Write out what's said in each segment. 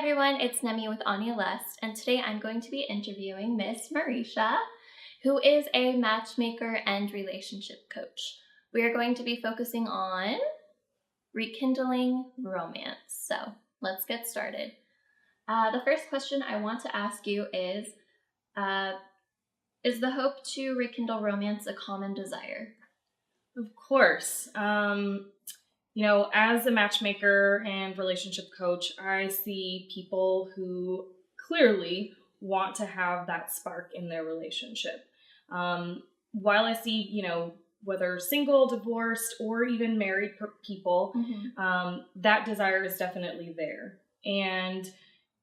everyone, it's Nemi with Anya Lest, and today I'm going to be interviewing Miss Marisha, who is a matchmaker and relationship coach. We are going to be focusing on rekindling romance. So let's get started. The first question I want to ask you is the hope to rekindle romance a common desire? Of course. As a matchmaker and relationship coach, I see people who clearly want to have that spark in their relationship. While I see, whether single, divorced, or even married people, that desire is definitely there. And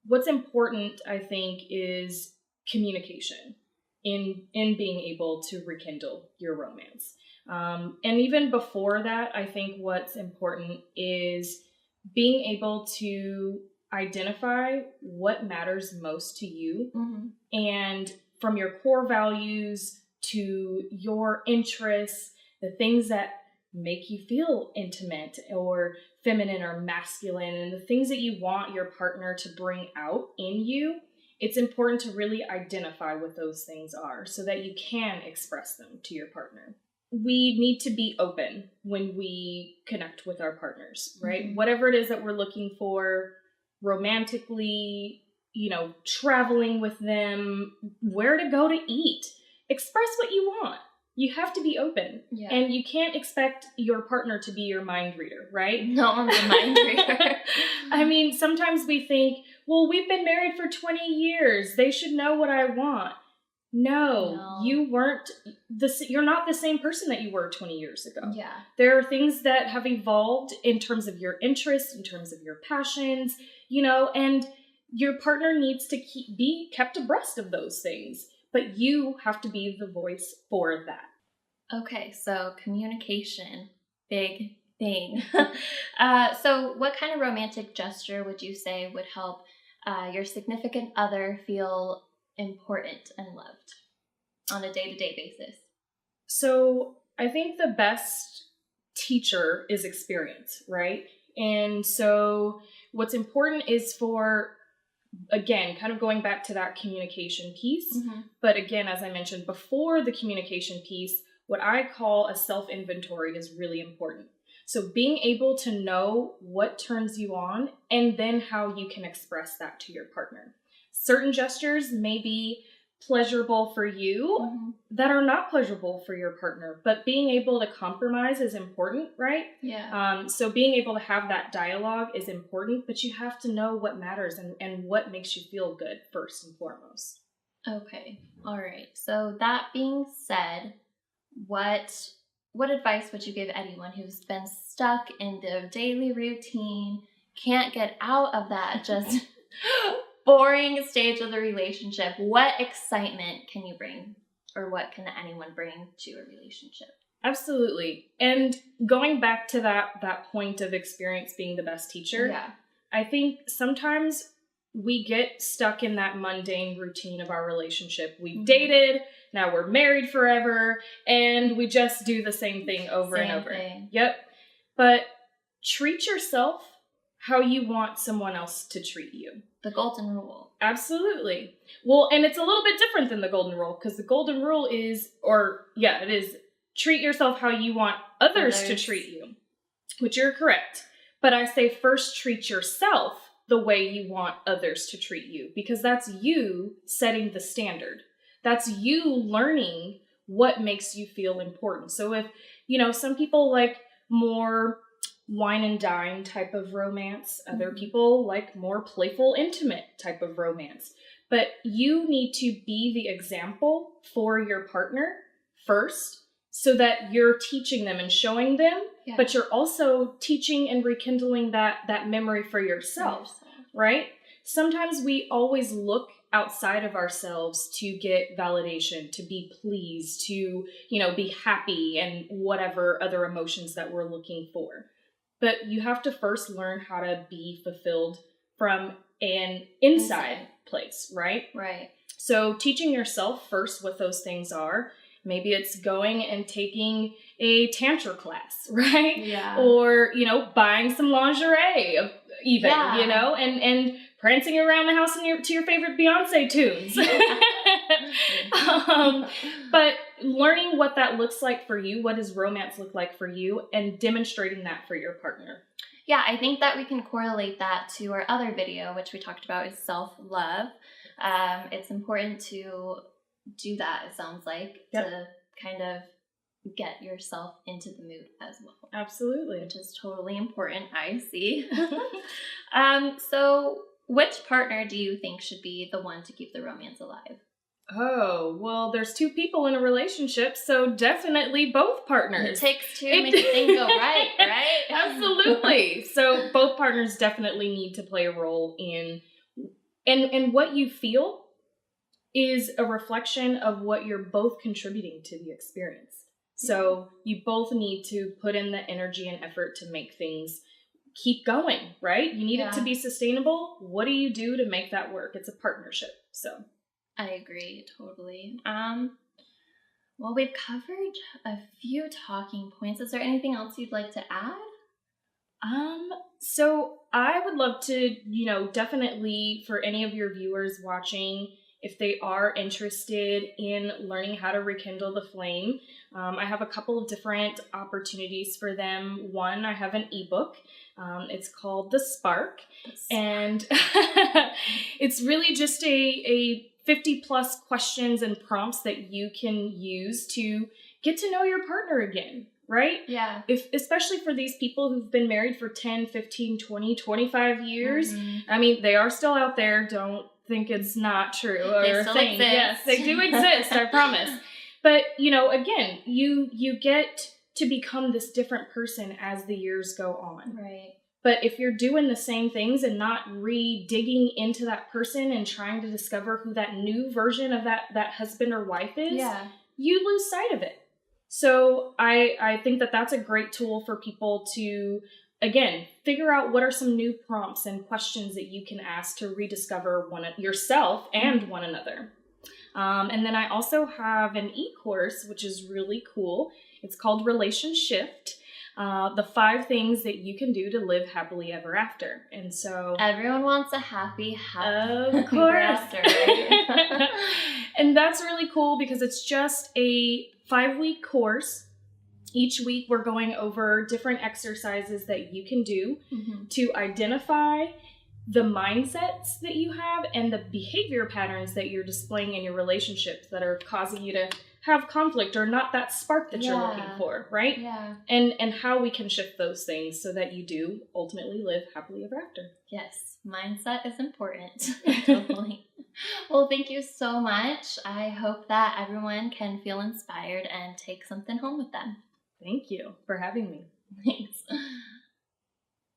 what's important, I think, is communication in being able to rekindle your romance. And even before that, I think what's important is being able to identify what matters most to you, and from your core values to your interests, the things that make you feel intimate or feminine or masculine, and the things that you want your partner to bring out in you. It's important to really identify what those things are so that you can express them to your partner. We need to be open when we connect with our partners, right? Whatever it is that we're looking for romantically, traveling with them, where to go to eat, express what you want. You have to be open. Yeah. And you can't expect your partner to be your mind reader, right? No, I'm the mind reader. I mean, sometimes we think, well, we've been married for 20 years. They should know what I want. No. You're not the same person that you were 20 years ago. Yeah. There are things that have evolved in terms of your interests, in terms of your passions, and your partner needs to be kept abreast of those things, but you have to be the voice for that. Okay, so communication, big thing. So what kind of romantic gesture would you say would help your significant other feel important and loved on a day-to-day basis? So I think the best teacher is experience, right? And so what's important is for, again, kind of going back to that communication piece, but again, as I mentioned before the communication piece, what I call a self-inventory is really important. So being able to know what turns you on and then how you can express that to your partner. Certain gestures may be pleasurable for you that are not pleasurable for your partner, but being able to compromise is important, right? Yeah. So being able to have that dialogue is important, but you have to know what matters and what makes you feel good first and foremost. Okay. All right. So that being said, what advice would you give anyone who's been stuck in their daily routine, can't get out of that just boring stage of the relationship? What excitement can you bring, or what can anyone bring to a relationship? Absolutely. And going back to that point of experience being the best teacher, I think sometimes we get stuck in that mundane routine of our relationship. We've dated, now we're married forever, and we just do the same thing over and over. Yep. But treat yourself how you want someone else to treat you. The golden rule. Absolutely. Well, and it's a little bit different than the golden rule, because the golden rule is treat yourself how you want others to treat you, which you're correct. But I say first treat yourself the way you want others to treat you, because that's you setting the standard. That's you learning what makes you feel important. So if, some people like more wine and dine type of romance. Other people like more playful, intimate type of romance. But you need to be the example for your partner first, so that you're teaching them and showing them, but you're also teaching and rekindling that memory for yourself, right? Sometimes we always look outside of ourselves to get validation, to be pleased, to, be happy, and whatever other emotions that we're looking for. But you have to first learn how to be fulfilled from an inside place, right? Right. So teaching yourself first what those things are. Maybe it's going and taking a tantra class, right? Yeah. Or, buying some lingerie even, and prancing around the house to your favorite Beyonce tunes. But learning what that looks like for you, what does romance look like for you, and demonstrating that for your partner. Yeah, I think that we can correlate that to our other video, which we talked about is self-love. It's important to do that, it sounds like, to kind of get yourself into the mood as well. Absolutely. Which is totally important, I see. So which partner do you think should be the one to keep the romance alive? Oh, well, there's two people in a relationship, so definitely both partners. It takes two to make a thing go right, right? Absolutely. So both partners definitely need to play a role in, and what you feel is a reflection of what you're both contributing to the experience. So you both need to put in the energy and effort to make things keep going, right? You need it to be sustainable. What do you do to make that work? It's a partnership, so. I agree, totally. Well, we've covered a few talking points. Is there anything else you'd like to add? So I would love to, definitely for any of your viewers watching, if they are interested in learning how to rekindle the flame, I have a couple of different opportunities for them. One, I have an ebook. It's called The Spark. And it's really just a 50 plus questions and prompts that you can use to get to know your partner again, right? Yeah. Especially for these people who've been married for 10, 15, 20, 25 years. Mm-hmm. I mean, they are still out there. Don't think it's not true or they still exist. Yes, they do exist, I promise. But, again, you get to become this different person as the years go on. Right. But if you're doing the same things and not digging into that person and trying to discover who that new version of that husband or wife is, you lose sight of it. So I think that that's a great tool for people to, again, figure out what are some new prompts and questions that you can ask to rediscover yourself and one another. And then I also have an e-course, which is really cool. It's called Relationship. The 5 things that you can do to live happily ever after. And so everyone wants a happy of course. After, right? And that's really cool because it's just a 5-week course. Each week we're going over different exercises that you can do to identify the mindsets that you have and the behavior patterns that you're displaying in your relationships that are causing you to have conflict or not that spark that you're looking for, right? Yeah. And how we can shift those things so that you do ultimately live happily ever after. Yes, mindset is important. Totally. Well, thank you so much. I hope that everyone can feel inspired and take something home with them. Thank you for having me. Thanks.